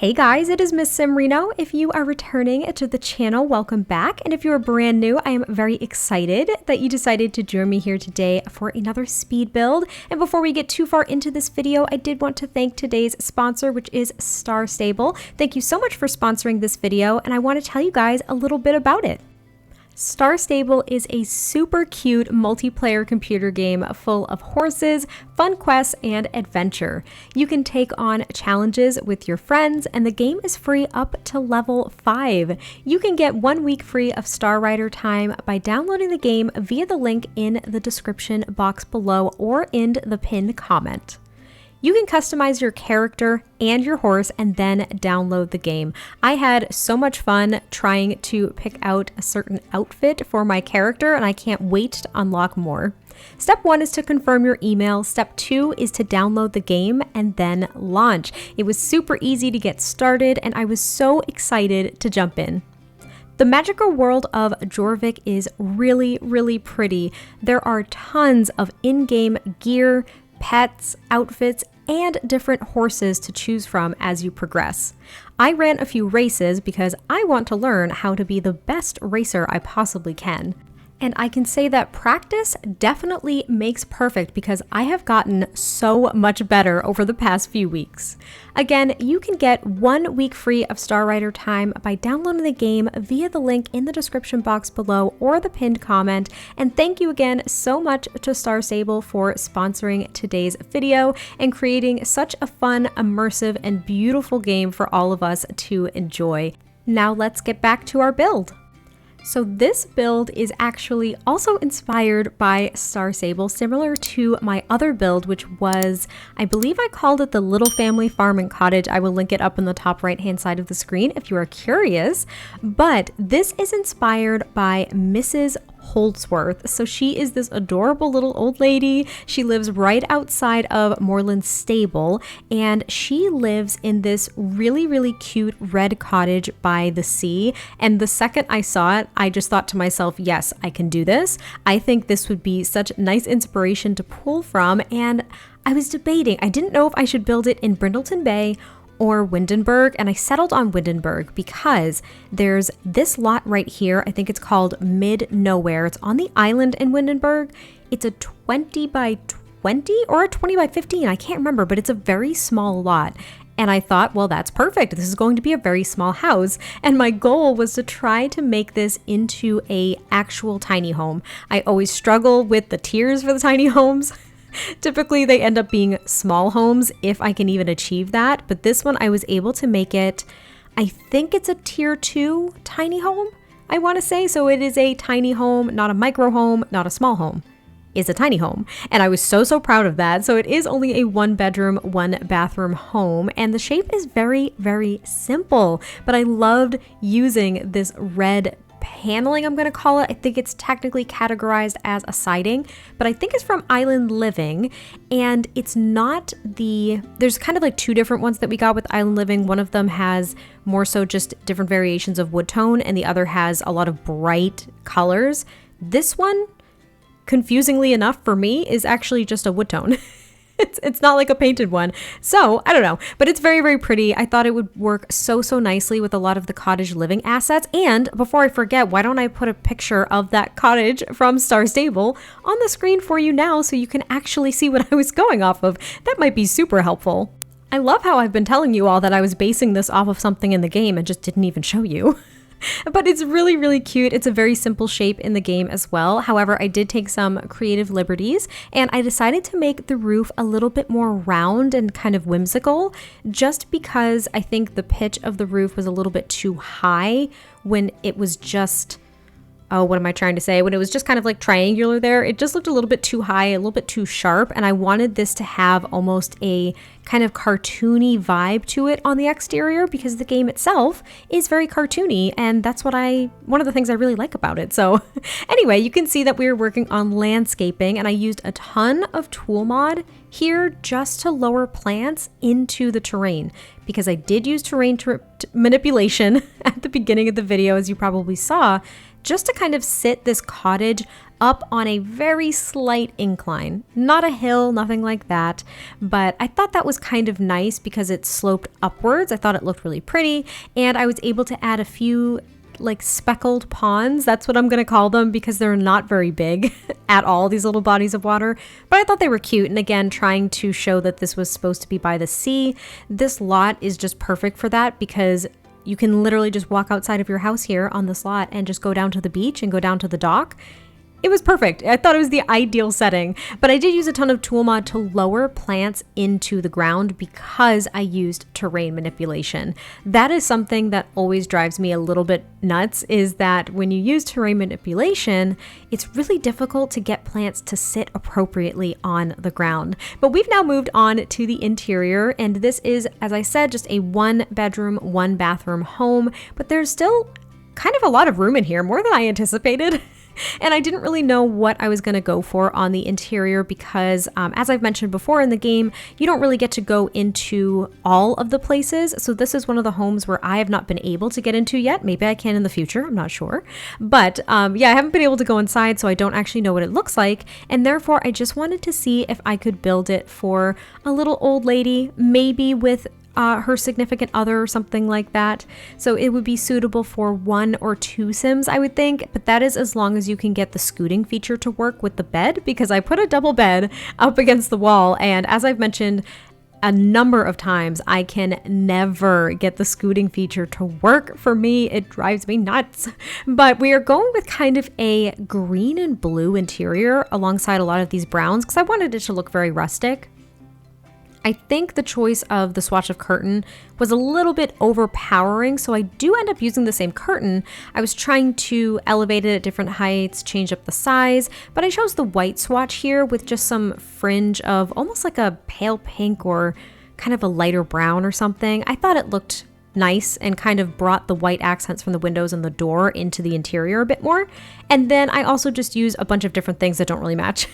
Hey guys, it is MissSimReno. If you are returning to the channel, welcome back. And if you are brand new, I am very excited that you decided to join me here today for another speed build. And before we get too far into this video, I did want to thank today's sponsor, which is Star Stable. Thank you so much for sponsoring this video, and I want to tell you guys a little bit about it. Star Stable is a super cute multiplayer computer game full of horses, fun quests, and adventure. You can take on challenges with your friends, and the game is free up to level 5. You can get 1 week free of Star Rider time by downloading the game via the link in the description box below or in the pinned comment. You can customize your character and your horse and then download the game. I had so much fun trying to pick out a certain outfit for my character, and I can't wait to unlock more. Step 1 is to confirm your email. Step 2 is to download the game and then launch. It was super easy to get started, and I was so excited to jump in. The magical world of Jorvik is really, really pretty. There are tons of in-game gear, pets, outfits, and different horses to choose from as you progress. I ran a few races because I want to learn how to be the best racer I possibly can. And I can say that practice definitely makes perfect because I have gotten so much better over the past few weeks. Again, you can get 1 week free of Star Rider time by downloading the game via the link in the description box below or the pinned comment. And thank you again so much to Star Stable for sponsoring today's video and creating such a fun, immersive, and beautiful game for all of us to enjoy. Now let's get back to our build. So this build is actually also inspired by Star Stable, similar to my other build, which was, I believe I called it the Little Family Farm and Cottage. I will link it up in the top right hand side of the screen if you are curious. But this is inspired by Mrs. Holdsworth. So she is this adorable little old lady. She lives right outside of Moreland's stable, and she lives in this really, really cute red cottage by the sea. And the second I saw it, I just thought to myself, yes, I can do this. I think this would be such nice inspiration to pull from. And I was debating, I didn't know if I should build it in Brindleton Bay or Windenburg, and I settled on Windenburg because there's this lot right here. I think it's called Mid Nowhere. It's on the island in Windenburg. It's a 20 by 20 or a 20 by 15. I can't remember, but it's a very small lot. And I thought, well, that's perfect. This is going to be a very small house. And my goal was to try to make this into a actual tiny home. I always struggle with the tiers for the tiny homes. Typically, they end up being small homes if I can even achieve that. But this one, I was able to make it, I think it's a tier 2 tiny home, I want to say. So it is a tiny home, not a micro home, not a small home. It's a tiny home. And I was so proud of that. So it is only a 1 bedroom, 1 bathroom home. And the shape is very, very simple. But I loved using this red paneling, I'm going to call it. I think it's technically categorized as a siding, but I think it's from Island Living, and it's not there's kind of like 2 different ones that we got with Island Living. One of them has more so just different variations of wood tone, and the other has a lot of bright colors. This one, confusingly enough for me, is actually just a wood tone. It's not like a painted one. So I don't know, but it's very, very pretty. I thought it would work so nicely with a lot of the cottage living assets. And before I forget, why don't I put a picture of that cottage from Star Stable on the screen for you now so you can actually see what I was going off of. That might be super helpful. I love how I've been telling you all that I was basing this off of something in the game and just didn't even show you. But it's really, really cute. It's a very simple shape in the game as well. However, I did take some creative liberties, and I decided to make the roof a little bit more round and kind of whimsical, just because I think the pitch of the roof was a little bit too high when it was just, what am I trying to say? When it was just kind of like triangular there, it just looked a little bit too high, a little bit too sharp. And I wanted this to have almost a kind of cartoony vibe to it on the exterior because the game itself is very cartoony. And that's one of the things I really like about it. So anyway, you can see that we were working on landscaping, and I used a ton of tool mod here just to lower plants into the terrain, because I did use terrain manipulation at the beginning of the video, as you probably saw, just to kind of sit this cottage up on a very slight incline. Not a hill, nothing like that, but I thought that was kind of nice because it sloped upwards. I thought it looked really pretty, and I was able to add a few like speckled ponds. That's what I'm going to call them because they're not very big at all, these little bodies of water, but I thought they were cute. And again, trying to show that this was supposed to be by the sea, this lot is just perfect for that because you can literally just walk outside of your house here on this lot and just go down to the beach and go down to the dock. It was perfect. I thought it was the ideal setting, but I did use a ton of tool mod to lower plants into the ground because I used terrain manipulation. That is something that always drives me a little bit nuts, is that when you use terrain manipulation, it's really difficult to get plants to sit appropriately on the ground. But we've now moved on to the interior, and this is, as I said, just a 1-bedroom, 1-bathroom home, but there's still kind of a lot of room in here, more than I anticipated. And I didn't really know what I was going to go for on the interior because, as I've mentioned before in the game, you don't really get to go into all of the places. So this is one of the homes where I have not been able to get into yet. Maybe I can in the future. I'm not sure. But yeah, I haven't been able to go inside, so I don't actually know what it looks like. And therefore, I just wanted to see if I could build it for a little old lady, maybe with her significant other or something like that. So it would be suitable for 1 or 2 Sims, I would think, but that is as long as you can get the scooting feature to work with the bed, because I put a double bed up against the wall, and as I've mentioned a number of times, I can never get the scooting feature to work for me. It drives me nuts. But we are going with kind of a green and blue interior alongside a lot of these browns because I wanted it to look very rustic. I think the choice of the swatch of curtain was a little bit overpowering, so I do end up using the same curtain. I was trying to elevate it at different heights, change up the size, but I chose the white swatch here with just some fringe of almost like a pale pink or kind of a lighter brown or something. I thought it looked nice and kind of brought the white accents from the windows and the door into the interior a bit more. And then I also just use a bunch of different things that don't really match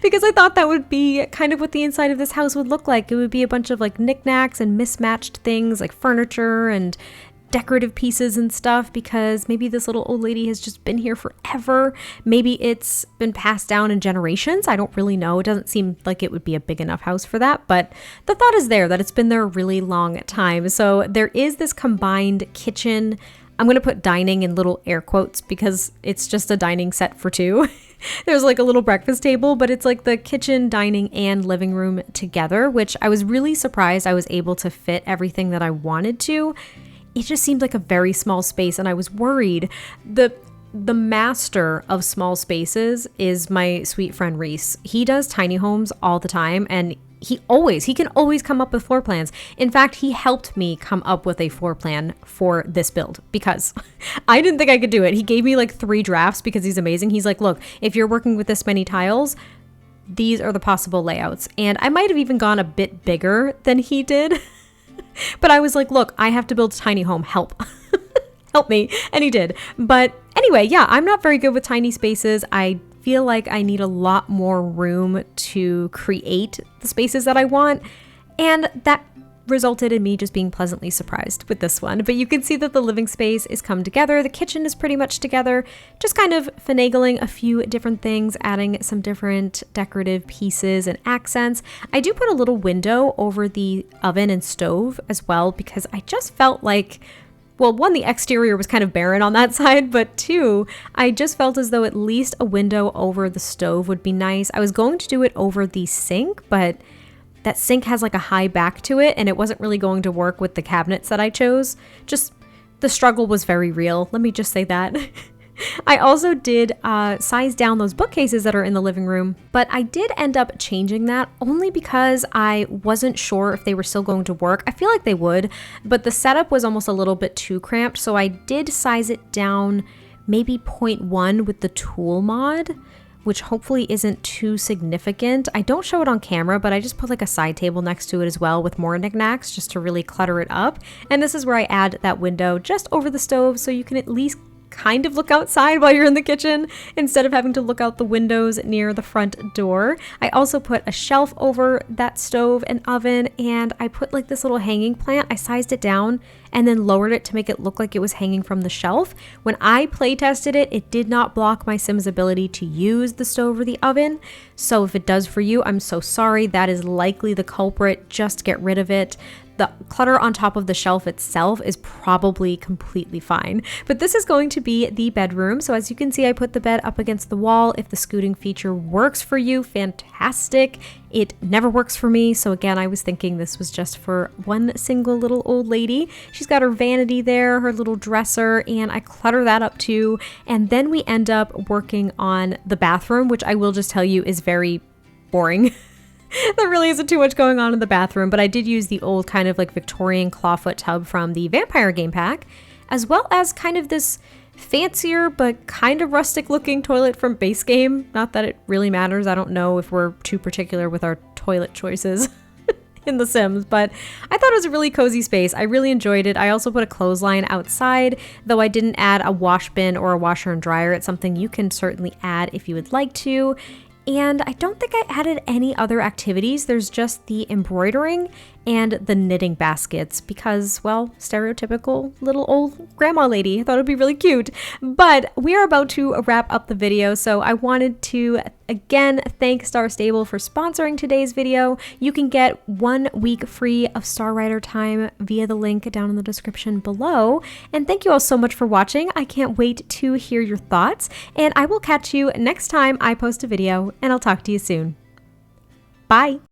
because I thought that would be kind of what the inside of this house would look like. It would be a bunch of like knickknacks and mismatched things like furniture and decorative pieces and stuff, because maybe this little old lady has just been here forever. Maybe it's been passed down in generations. I don't really know. It doesn't seem like it would be a big enough house for that, but the thought is there that it's been there a really long time. So there is this combined kitchen. I'm going to put dining in little air quotes because it's just a dining set for 2. There's like a little breakfast table, but it's like the kitchen, dining, and living room together, which I was really surprised I was able to fit everything that I wanted to. It just seemed like a very small space, and I was worried. The master of small spaces is my sweet friend Reese. He does tiny homes all the time, and he can always come up with floor plans. In fact, he helped me come up with a floor plan for this build because I didn't think I could do it. He gave me like 3 drafts because he's amazing. He's like, look, if you're working with this many tiles, these are the possible layouts. And I might have even gone a bit bigger than he did. But I was like, look, I have to build a tiny home. Help. Help me. And he did. But anyway, yeah, I'm not very good with tiny spaces. I feel like I need a lot more room to create the spaces that I want. And that resulted in me just being pleasantly surprised with this one. But you can see that the living space is come together. The kitchen is pretty much together, just kind of finagling a few different things, adding some different decorative pieces and accents. I do put a little window over the oven and stove as well because I just felt like, well, 1, the exterior was kind of barren on that side, but 2, I just felt as though at least a window over the stove would be nice. I was going to do it over the sink, but that sink has like a high back to it, and it wasn't really going to work with the cabinets that I chose. Just the struggle was very real. Let me just say that. I also did size down those bookcases that are in the living room, but I did end up changing that only because I wasn't sure if they were still going to work. I feel like they would, but the setup was almost a little bit too cramped, so I did size it down maybe 0.1 with the tool mod, which hopefully isn't too significant. I don't show it on camera, but I just put like a side table next to it as well with more knickknacks just to really clutter it up. And this is where I add that window just over the stove so you can at least kind of look outside while you're in the kitchen instead of having to look out the windows near the front door. I also put a shelf over that stove and oven, and I put like this little hanging plant. I sized it down and then lowered it to make it look like it was hanging from the shelf. When I play tested it, it did not block my Sim's ability to use the stove or the oven. So if it does for you, I'm so sorry. That is likely the culprit. Just get rid of it. The clutter on top of the shelf itself is probably completely fine. But this is going to be the bedroom. So as you can see, I put the bed up against the wall. If the scooting feature works for you, fantastic. It never works for me. So again, I was thinking this was just for one single little old lady. She's got her vanity there, her little dresser, and I clutter that up too. And then we end up working on the bathroom, which I will just tell you is very boring. There really isn't too much going on in the bathroom, but I did use the old kind of like Victorian clawfoot tub from the Vampire game pack, as well as kind of this fancier but kind of rustic looking toilet from base game. Not that it really matters. I don't know if we're too particular with our toilet choices in The Sims, but I thought it was a really cozy space. I really enjoyed it. I also put a clothesline outside, though I didn't add a wash bin or a washer and dryer. It's something you can certainly add if you would like to. And I don't think I added any other activities. There's just the embroidering and the knitting baskets because, well, stereotypical little old grandma lady. I thought it'd be really cute. But we are about to wrap up the video, so I wanted to again thank Star Stable for sponsoring today's video. You can get 1 week free of Star Rider time via the link down in the description below. And thank you all so much for watching. I can't wait to hear your thoughts, and I will catch you next time I post a video, and I'll talk to you soon. Bye!